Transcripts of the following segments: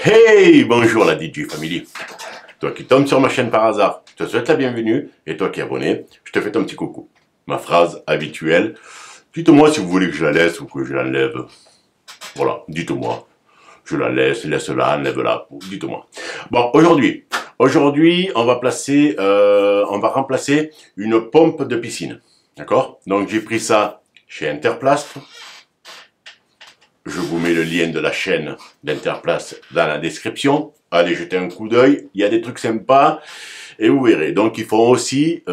Hey, bonjour la DJ Family. Toi qui tombes sur ma chaîne par hasard, je te souhaite la bienvenue. Et toi qui es abonné, je te fais ton petit coucou. Ma phrase habituelle. Dites-moi si vous voulez que je la laisse ou que je l'enlève. Voilà, dites-moi. Je la laisse-la, enlève-la. Dites-moi. Bon, aujourd'hui, on va remplacer une pompe de piscine. D'accord? Donc j'ai pris ça chez Interplast. Je vous mets le lien de la chaîne d'Interplast dans la description. Allez jeter un coup d'œil, il y a des trucs sympas et vous verrez. Donc ils font aussi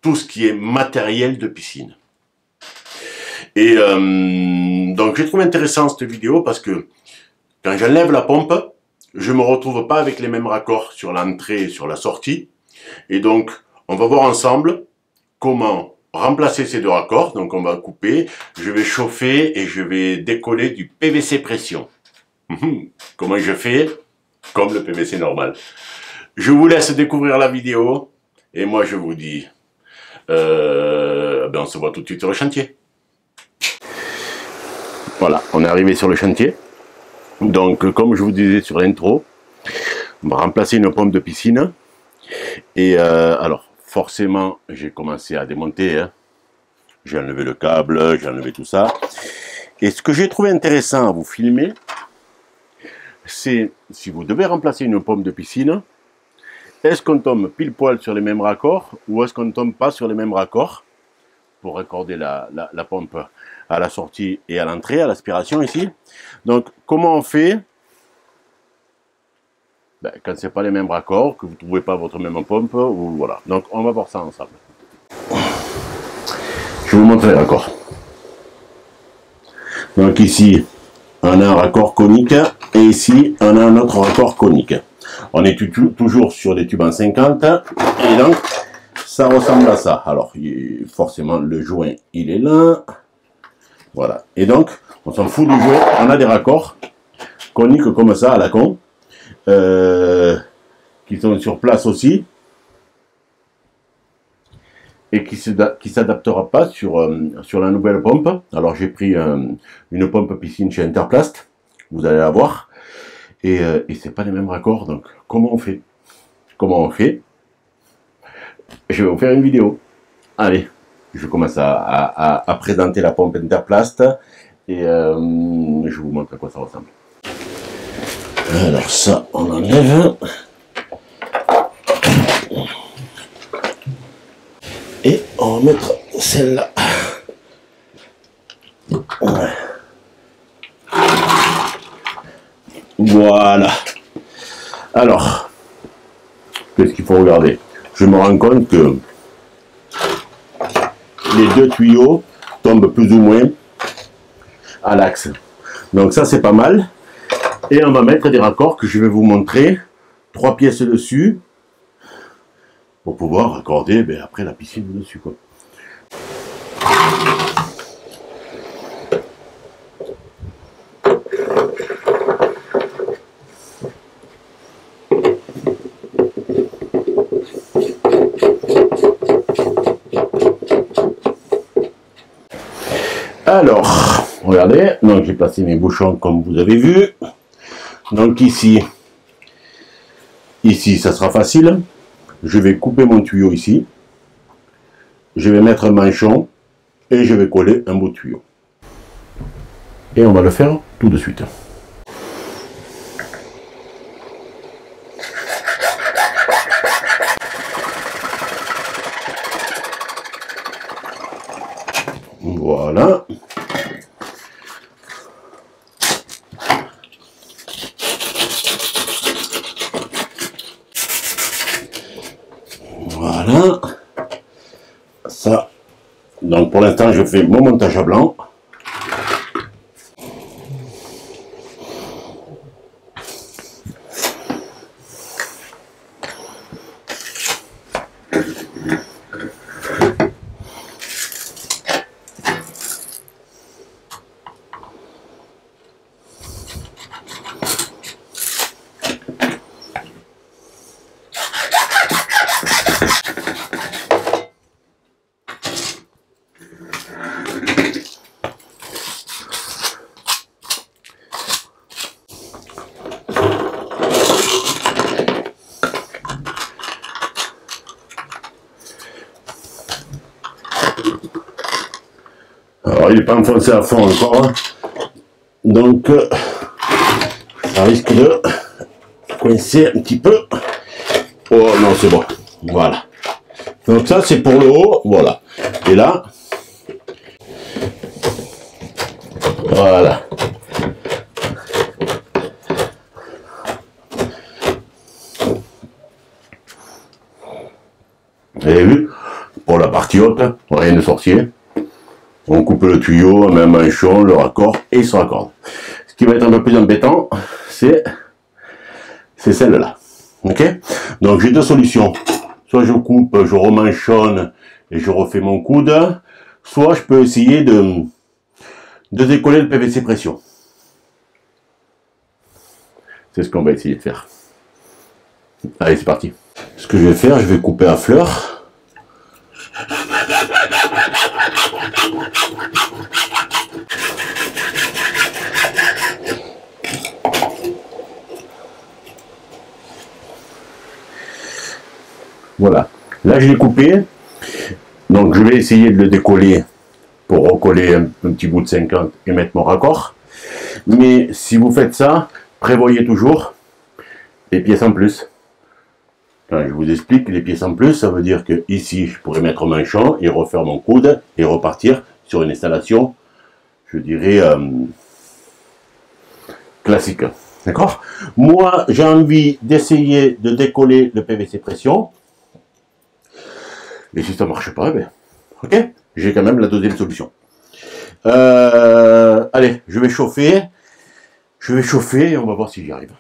tout ce qui est matériel de piscine. Et donc j'ai trouvé intéressant cette vidéo parce que quand j'enlève la pompe, je me retrouve pas avec les mêmes raccords sur l'entrée et sur la sortie. Et donc on va voir ensemble comment remplacer ces deux raccords. Donc on va couper, je vais chauffer et je vais décoller du PVC pression. Comment je fais? Comme le PVC normal. Je vous laisse découvrir la vidéo et moi je vous dis on se voit tout de suite sur le chantier. Voilà, on est arrivé sur le chantier. Donc comme je vous disais sur l'intro, on va remplacer une pompe de piscine. Et alors forcément j'ai commencé à démonter, hein. J'ai enlevé le câble, j'ai enlevé tout ça. Et ce que j'ai trouvé intéressant à vous filmer, c'est si vous devez remplacer une pompe de piscine, est-ce qu'on tombe pile poil sur les mêmes raccords ou est-ce qu'on ne tombe pas sur les mêmes raccords pour raccorder la pompe à la sortie et à l'entrée, à l'aspiration ici. Donc comment on fait quand ce n'est pas les mêmes raccords, que vous ne trouvez pas votre même pompe, ou voilà. Donc on va voir ça ensemble. Je vais vous montrer les raccords. Donc ici, on a un raccord conique et ici, on a un autre raccord conique. On est toujours sur des tubes en 50 et donc ça ressemble à ça. Alors forcément le joint il est là. Voilà. Et donc on s'en fout du joint, on a des raccords coniques comme ça à la con qui sont sur place aussi. Et qui s'adaptera pas sur la nouvelle pompe. Alors j'ai pris une pompe piscine chez Interplast, vous allez la voir, et c'est pas les mêmes raccords, donc comment on fait? Je vais vous faire une vidéo. Allez, je commence à présenter la pompe Interplast, et je vous montre à quoi ça ressemble. Alors ça, on enlève. Et on va mettre celle-là. Voilà. Alors, qu'est-ce qu'il faut regarder? Je me rends compte que les deux tuyaux tombent plus ou moins à l'axe. Donc ça, c'est pas mal. Et on va mettre des raccords que je vais vous montrer. 3 pièces dessus. Pour pouvoir raccorder après la piscine dessus, quoi. Alors, regardez, donc j'ai placé mes bouchons comme vous avez vu. Donc ici, ça sera facile. Je vais couper mon tuyau ici, je vais mettre un manchon et je vais coller un beau tuyau. Et on va le faire tout de suite. Voilà. Voilà, ça, donc pour l'instant je fais mon montage à blanc. il n'est pas enfoncé à fond encore, hein. Donc ça risque de coincer un petit peu. Oh non, c'est bon, voilà. Donc ça c'est pour le haut, voilà. Et là, voilà. Vous avez vu? Pour la partie haute, rien de sorcier. On coupe le tuyau, on met un manchon, le raccord, et il se raccorde. Ce qui va être un peu plus embêtant, c'est celle-là. Ok? Donc j'ai deux solutions. Soit je coupe, je remanchonne et je refais mon coude, soit je peux essayer de décoller le PVC pression. C'est ce qu'on va essayer de faire. Allez, c'est parti. Ce que je vais faire, je vais couper à fleur. Voilà. Là, je l'ai coupé. Donc, je vais essayer de le décoller pour recoller un petit bout de 50 et mettre mon raccord. Mais si vous faites ça, prévoyez toujours les pièces en plus. Quand je vous explique les pièces en plus, ça veut dire que ici, je pourrais mettre mon manchon et refaire mon coude et repartir sur une installation, je dirais, classique. D'accord? Moi, j'ai envie d'essayer de décoller le PVC pression. Et si ça ne marche pas, ben, ok, j'ai quand même la deuxième solution. Allez, je vais chauffer et on va voir si j'y arrive.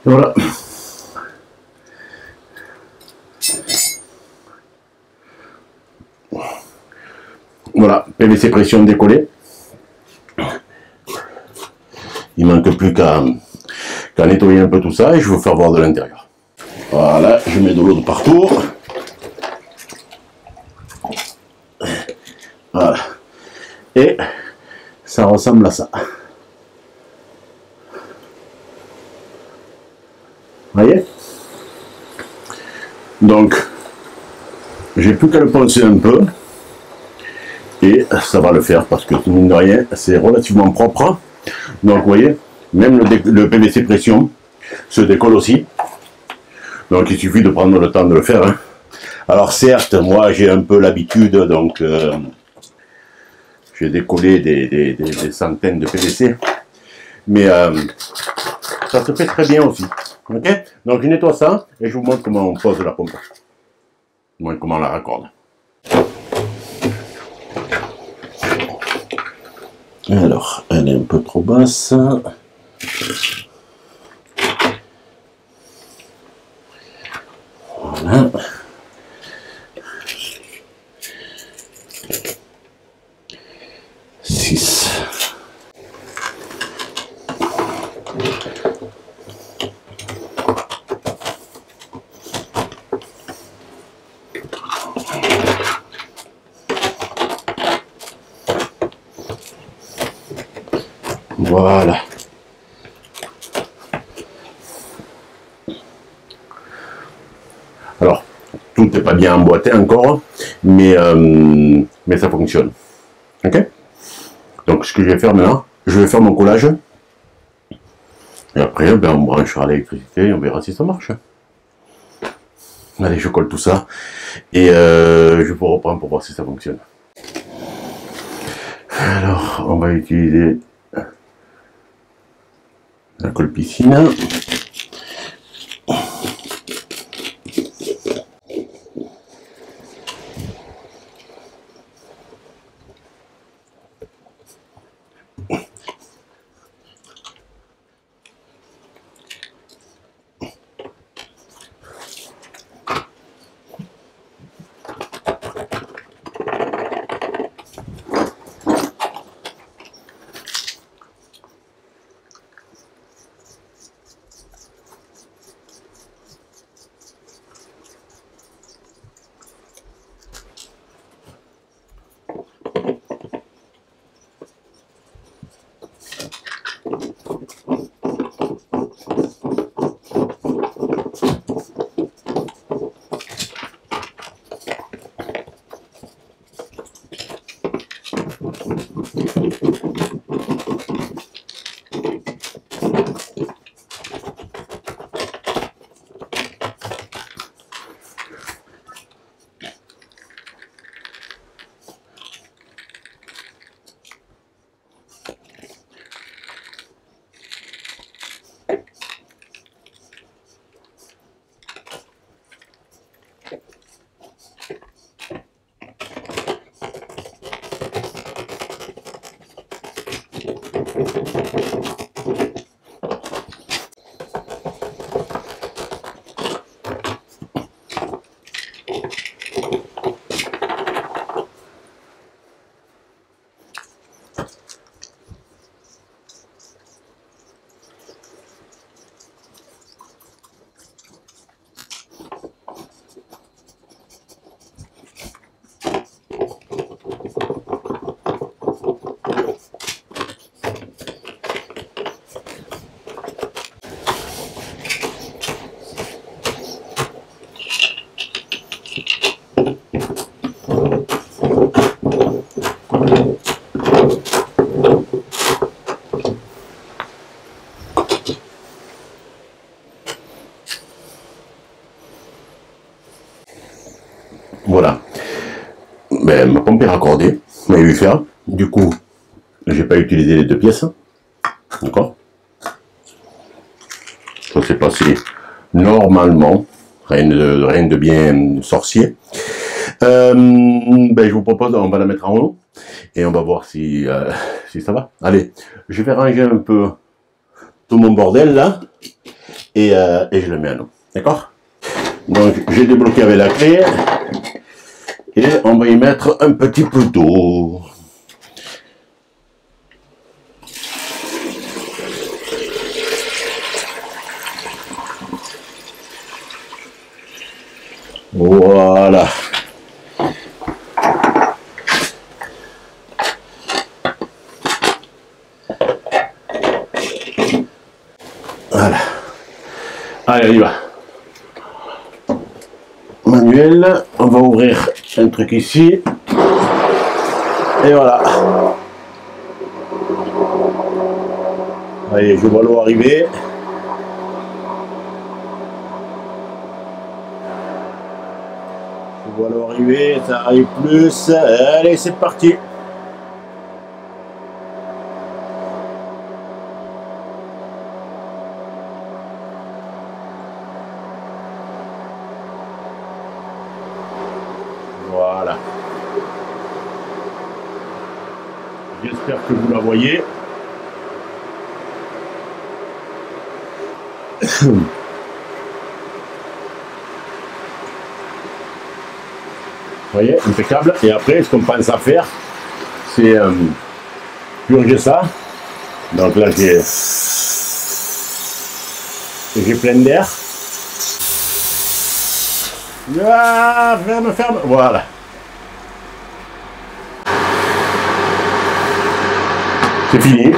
Voilà. Voilà, PVC pression décollé. Il manque plus qu'à nettoyer un peu tout ça et je vais vous faire voir de l'intérieur. Voilà, je mets de l'eau de partout. Voilà. Et ça ressemble à ça. Voyez? Donc, j'ai plus qu'à le poncer un peu. Et ça va le faire parce que, mine de rien, c'est relativement propre. Donc, vous voyez, même le PVC pression se décolle aussi. Donc, il suffit de prendre le temps de le faire. Hein. Alors, certes, moi, j'ai un peu l'habitude, donc, j'ai décollé des centaines de PVC. Mais ça se fait très bien aussi. Ok? Donc, je nettoie ça et je vous montre comment on pose la pompe. Moi, comment on la raccorde. Alors, elle est un peu trop basse. Voilà. Voilà. Alors, tout n'est pas bien emboîté encore, mais ça fonctionne. Ok? Donc, ce que je vais faire maintenant, je vais faire mon collage. Et après, ben, on branchera l'électricité et on verra si ça marche. Allez, je colle tout ça. Et je vous reprends pour voir si ça fonctionne. Alors, on va utiliser la colle piscine. Voilà. Ben, ma pompe est raccordée, vous m'avez vu faire. Du coup, j'ai pas utilisé les deux pièces. D'accord. Ça s'est passé normalement. Rien de bien sorcier. Ben, je vous propose, on va la mettre en haut. Et on va voir si, si ça va. Allez, je vais ranger un peu tout mon bordel là. Et je le mets à l'eau. D'accord. Donc, j'ai débloqué avec la clé. Et on va y mettre un petit peu d'eau. Voilà. Voilà. Allez, on y va. Manuel, on va ouvrir un truc ici. Et voilà. Allez, je vois l'eau arriver. Je vois l'eau arriver, ça arrive plus. Allez, c'est parti. Voilà. J'espère que vous la voyez. Vous voyez, impeccable. Et après, ce qu'on pense à faire, c'est purger ça. Donc là, j'ai plein d'air. Ah, ferme, ferme. Voilà. C'est fini.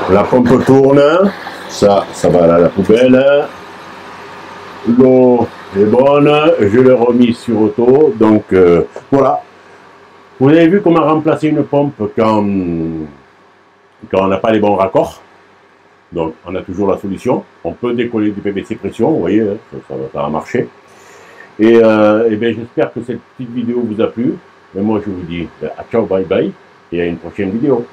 La pompe tourne. Ça va à la poubelle. L'eau est bonne. Je l'ai remis sur auto. Donc, voilà. Vous avez vu comment remplacer une pompe quand on n'a pas les bons raccords. Donc, on a toujours la solution. On peut décoller du PVC pression, vous voyez, ça va marcher. Et bien, j'espère que cette petite vidéo vous a plu. Et moi, je vous dis à ciao, bye bye, et à une prochaine vidéo.